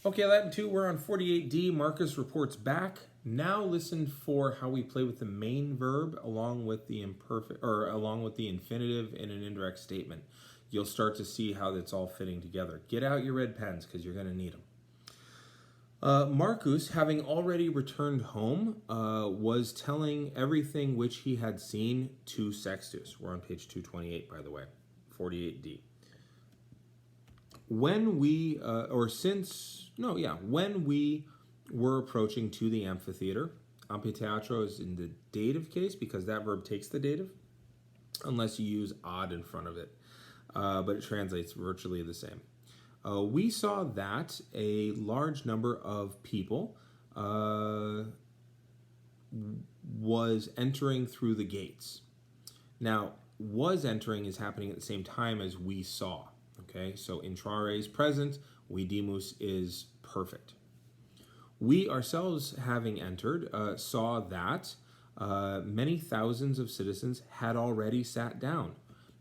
Okay, Latin 2, we're on 48D. Marcus reports back. Now listen for how we play with the main verb along with the imperfect or along with the infinitive in an indirect statement. You'll start to see how that's all fitting together. Get out your red pens because you're going to need them. Marcus, having already returned home, was telling everything which he had seen to Sextus. We're on page 228, by the way, 48D. When we were approaching to the amphitheater, amphitheatro is in the dative case because that verb takes the dative, unless you use ad in front of it, but it translates virtually the same. We saw that a large number of people was entering through the gates. Now, was entering is happening at the same time as we saw. Okay, so intrare is present, vidimus is perfect. We ourselves, having entered, saw that many thousands of citizens had already sat down.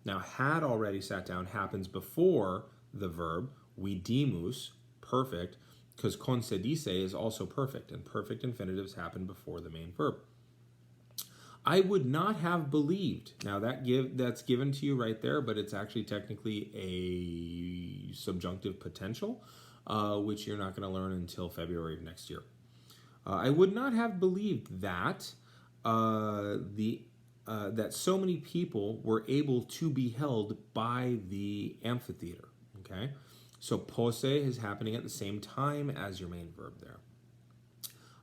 Now, had already sat down happens before the verb, vidimus, perfect, because concedice is also perfect, and perfect infinitives happen before the main verb. I would not have believed. Now that's given to you right there, but it's actually technically a subjunctive potential, which you're not going to learn until February of next year. I would not have believed that that so many people were able to be held by the amphitheater. Okay, so posse is happening at the same time as your main verb there.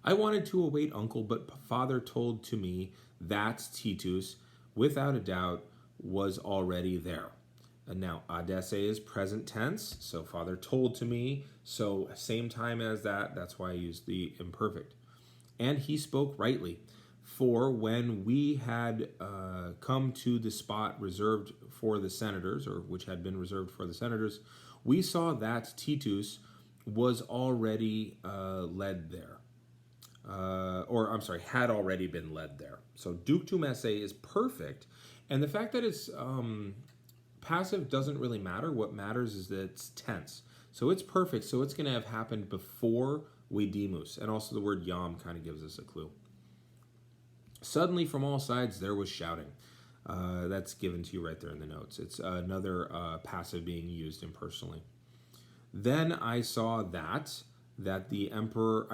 I wanted to await uncle, but father told to me that Titus, without a doubt, was already there. And now adesse is present tense, so father told to me, so same time as that, that's why I used the imperfect. And he spoke rightly, for when we had come to the spot reserved for the senators, or which had been reserved for the senators, we saw that Titus was already led there. Had already been led there. So ductum esse is perfect, and the fact that it's passive doesn't really matter. What matters is that it's tense. So it's perfect, so it's going to have happened before vidimus, and also the word yam kind of gives us a clue. Suddenly from all sides there was shouting. That's given to you right there in the notes. It's another passive being used impersonally. Then I saw that the emperor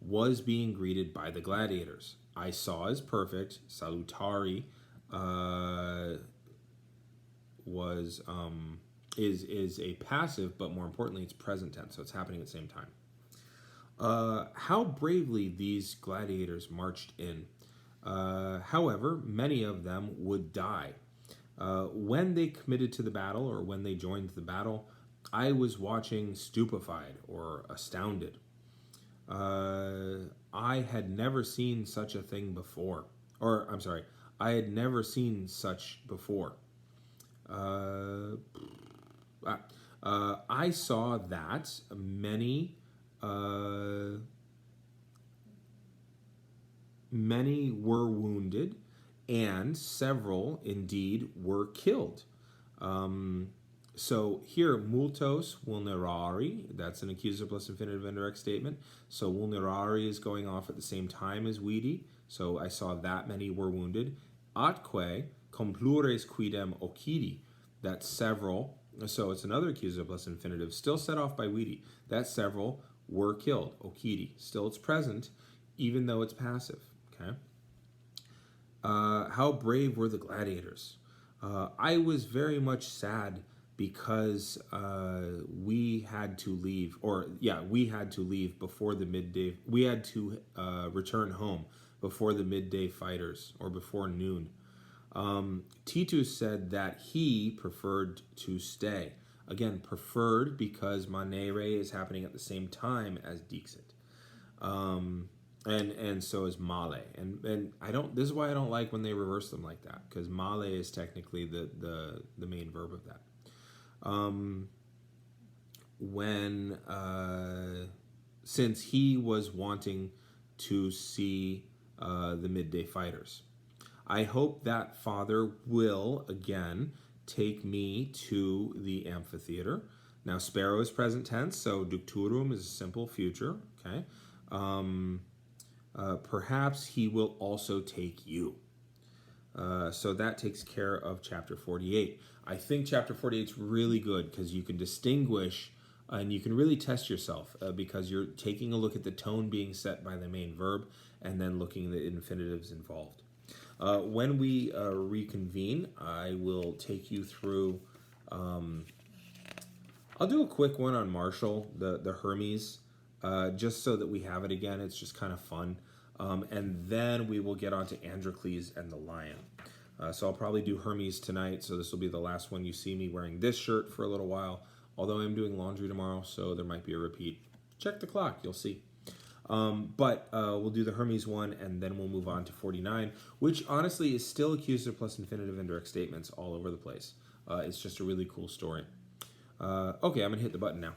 was being greeted by the gladiators. I saw is perfect. Salutari is a passive, but more importantly, it's present tense, so it's happening at the same time. How bravely these gladiators marched in. However, many of them would die. When they committed to the battle, or when they joined the battle, I was watching stupefied or astounded. I had never seen such a thing before. I had never seen such before. I saw that many were wounded, and several indeed were killed. So here, multos vulnerari, that's an accusative plus infinitive indirect statement. So vulnerari is going off at the same time as vidi. So I saw that many were wounded. Atque cum plures quidem ocidi, that's several. So it's another accusative plus infinitive, still set off by vidi. That several were killed, ocidi. Still it's present, even though it's passive. Okay. How brave were the gladiators? I was very much sad because we had to leave before the midday. We had to return home before the midday fighters, or before noon. Titus said that he preferred to stay. Again, preferred because manere is happening at the same time as dixit. And so is male. And I don't. This is why I don't like when they reverse them like that, because male is technically the main verb of that. Since he was wanting to see the midday fighters. I hope that father will again take me to the amphitheater. Now, sparrow is present tense, so ducturum is a simple future. Okay. Perhaps he will also take you. So that takes care of chapter 48. I think chapter 48 is really good because you can distinguish and you can really test yourself because you're taking a look at the tone being set by the main verb and then looking at the infinitives involved. When we reconvene, I will take you through. I'll do a quick one on Marshall, the Hermes, just so that we have it again. It's just kind of fun. And then we will get on to Androcles and the lion. So I'll probably do Hermes tonight, so this will be the last one you see me wearing this shirt for a little while, although I'm doing laundry tomorrow, so there might be a repeat. Check the clock, you'll see. But we'll do the Hermes one, and then we'll move on to 49, which honestly is still accusative plus infinitive indirect statements all over the place. It's just a really cool story. Okay, I'm going to hit the button now.